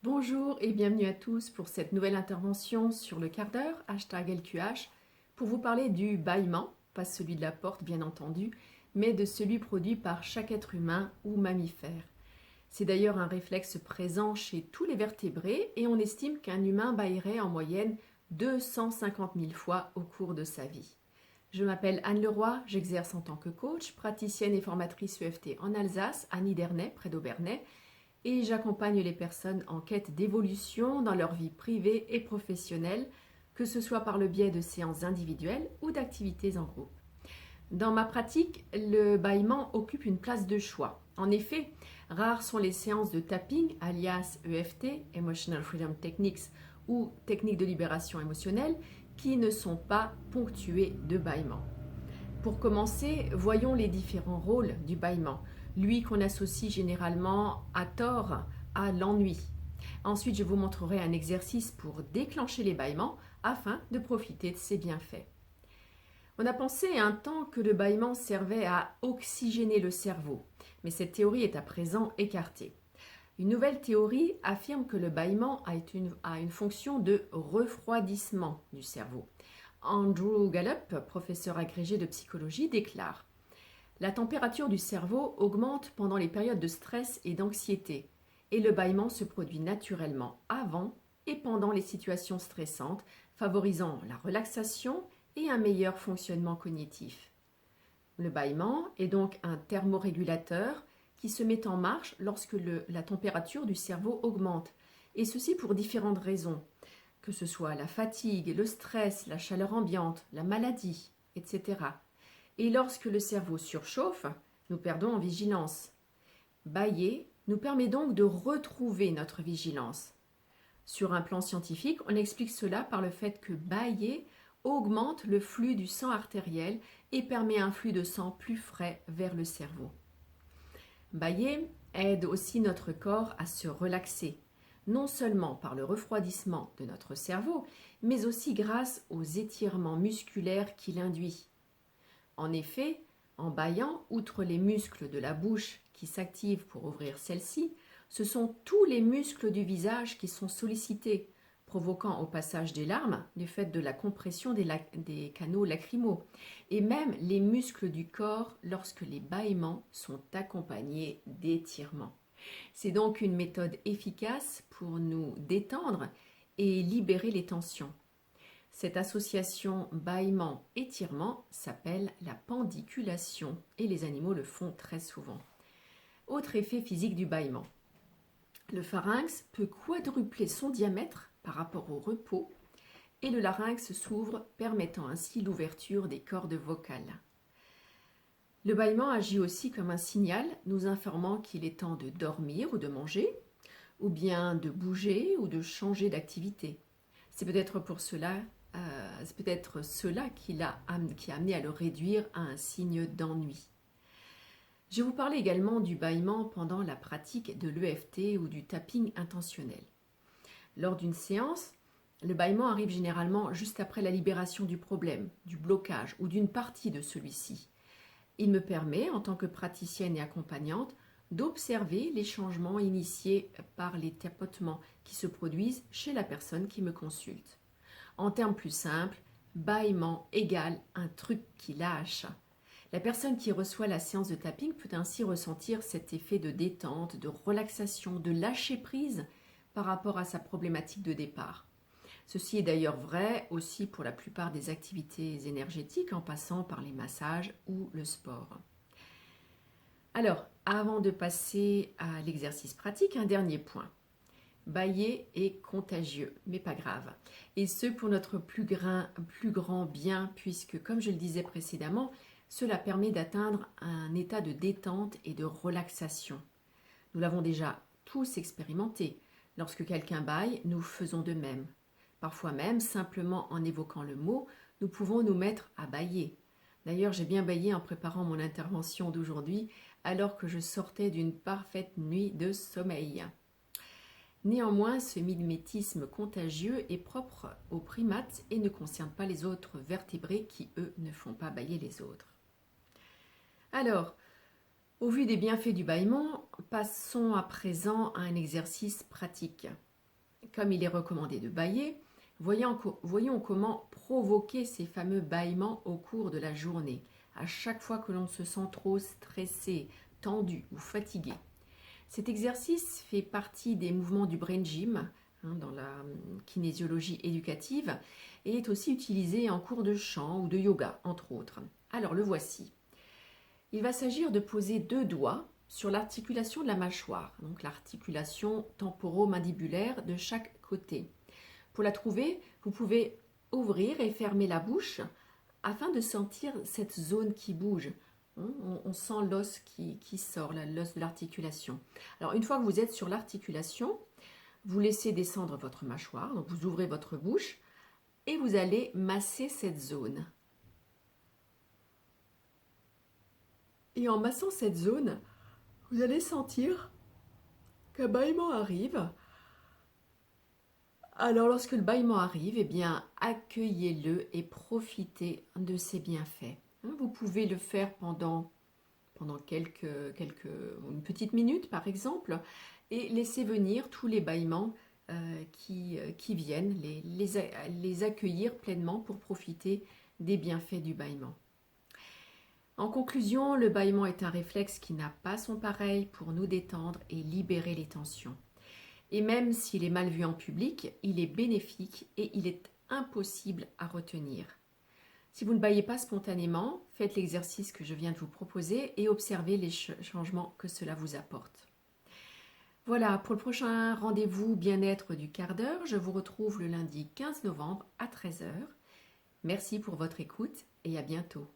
Bonjour et bienvenue à tous pour cette nouvelle intervention sur le quart d'heure, #LQH, pour vous parler du bâillement, pas celui de la porte bien entendu, mais de celui produit par chaque être humain ou mammifère. C'est d'ailleurs un réflexe présent chez tous les vertébrés et on estime qu'un humain bâillerait en moyenne 250 000 fois au cours de sa vie. Je m'appelle Anne Leroy, j'exerce en tant que coach, praticienne et formatrice EFT en Alsace, à Nidernais, près d'Aubernais, et j'accompagne les personnes en quête d'évolution dans leur vie privée et professionnelle, que ce soit par le biais de séances individuelles ou d'activités en groupe. Dans ma pratique, le bâillement occupe une place de choix. En effet, rares sont les séances de tapping, alias EFT, Emotional Freedom Techniques, ou techniques de libération émotionnelle, qui ne sont pas ponctuées de bâillement. Pour commencer, voyons les différents rôles du bâillement, lui qu'on associe généralement à tort à l'ennui. Ensuite, je vous montrerai un exercice pour déclencher les bâillements afin de profiter de ses bienfaits. On a pensé un temps que le bâillement servait à oxygéner le cerveau, mais cette théorie est à présent écartée. Une nouvelle théorie affirme que le bâillement a une fonction de refroidissement du cerveau. Andrew Gallup, professeur agrégé de psychologie, déclare: la température du cerveau augmente pendant les périodes de stress et d'anxiété, et le bâillement se produit naturellement avant et pendant les situations stressantes, favorisant la relaxation et un meilleur fonctionnement cognitif. Le bâillement est donc un thermorégulateur qui se met en marche lorsque la température du cerveau augmente, et ceci pour différentes raisons, que ce soit la fatigue, le stress, la chaleur ambiante, la maladie, etc. Et lorsque le cerveau surchauffe, nous perdons en vigilance. Bâiller nous permet donc de retrouver notre vigilance. Sur un plan scientifique, on explique cela par le fait que bâiller augmente le flux du sang artériel et permet un flux de sang plus frais vers le cerveau. Bâiller aide aussi notre corps à se relaxer, non seulement par le refroidissement de notre cerveau, mais aussi grâce aux étirements musculaires qu'il induit. En effet, en bâillant, outre les muscles de la bouche qui s'activent pour ouvrir celle-ci, ce sont tous les muscles du visage qui sont sollicités, provoquant au passage des larmes du fait de la compression des canaux lacrymaux, et même les muscles du corps lorsque les bâillements sont accompagnés d'étirements. C'est donc une méthode efficace pour nous détendre et libérer les tensions. Cette association bâillement-étirement s'appelle la pendiculation et les animaux le font très souvent. Autre effet physique du bâillement. Le pharynx peut quadrupler son diamètre par rapport au repos et le larynx s'ouvre, permettant ainsi l'ouverture des cordes vocales. Le bâillement agit aussi comme un signal nous informant qu'il est temps de dormir ou de manger, ou bien de bouger ou de changer d'activité. C'est peut-être cela qui a amené à le réduire à un signe d'ennui. Je vais vous parler également du bâillement pendant la pratique de l'EFT ou du tapping intentionnel. Lors d'une séance, le bâillement arrive généralement juste après la libération du problème, du blocage ou d'une partie de celui-ci. Il me permet, en tant que praticienne et accompagnante, d'observer les changements initiés par les tapotements qui se produisent chez la personne qui me consulte. En termes plus simples, bâillement égale un truc qui lâche. La personne qui reçoit la séance de tapping peut ainsi ressentir cet effet de détente, de relaxation, de lâcher prise par rapport à sa problématique de départ. Ceci est d'ailleurs vrai aussi pour la plupart des activités énergétiques en passant par les massages ou le sport. Alors, avant de passer à l'exercice pratique, un dernier point. Bâiller est contagieux, mais pas grave. Et ce pour notre plus grand bien, puisque, comme je le disais précédemment, cela permet d'atteindre un état de détente et de relaxation. Nous l'avons déjà tous expérimenté. Lorsque quelqu'un bâille, nous faisons de même. Parfois même, simplement en évoquant le mot, nous pouvons nous mettre à bâiller. D'ailleurs, j'ai bien bâillé en préparant mon intervention d'aujourd'hui, alors que je sortais d'une parfaite nuit de sommeil. Néanmoins, ce mimétisme contagieux est propre aux primates et ne concerne pas les autres vertébrés qui, eux, ne font pas bâiller les autres. Alors, au vu des bienfaits du bâillement, passons à présent à un exercice pratique. Comme il est recommandé de bâiller, voyons comment provoquer ces fameux bâillements au cours de la journée, à chaque fois que l'on se sent trop stressé, tendu ou fatigué. Cet exercice fait partie des mouvements du brain gym, dans la kinésiologie éducative, et est aussi utilisé en cours de chant ou de yoga, entre autres. Alors le voici. Il va s'agir de poser 2 doigts sur l'articulation de la mâchoire, donc l'articulation temporomandibulaire de chaque côté. Pour la trouver, vous pouvez ouvrir et fermer la bouche afin de sentir cette zone qui bouge. On sent l'os qui sort, l'os de l'articulation. Alors une fois que vous êtes sur l'articulation, vous laissez descendre votre mâchoire, donc vous ouvrez votre bouche et vous allez masser cette zone. Et en massant cette zone, vous allez sentir qu'un bâillement arrive. Alors lorsque le bâillement arrive, eh bien accueillez-le et profitez de ses bienfaits. Vous pouvez le faire pendant une petite minute par exemple, et laisser venir tous les bâillements qui viennent, les accueillir pleinement pour profiter des bienfaits du bâillement. En conclusion, le bâillement est un réflexe qui n'a pas son pareil pour nous détendre et libérer les tensions. Et même s'il est mal vu en public, il est bénéfique et il est impossible à retenir. Si vous ne bâillez pas spontanément, faites l'exercice que je viens de vous proposer et observez les changements que cela vous apporte. Voilà, pour le prochain rendez-vous bien-être du quart d'heure, je vous retrouve le lundi 15 novembre à 13 h. Merci pour votre écoute et à bientôt.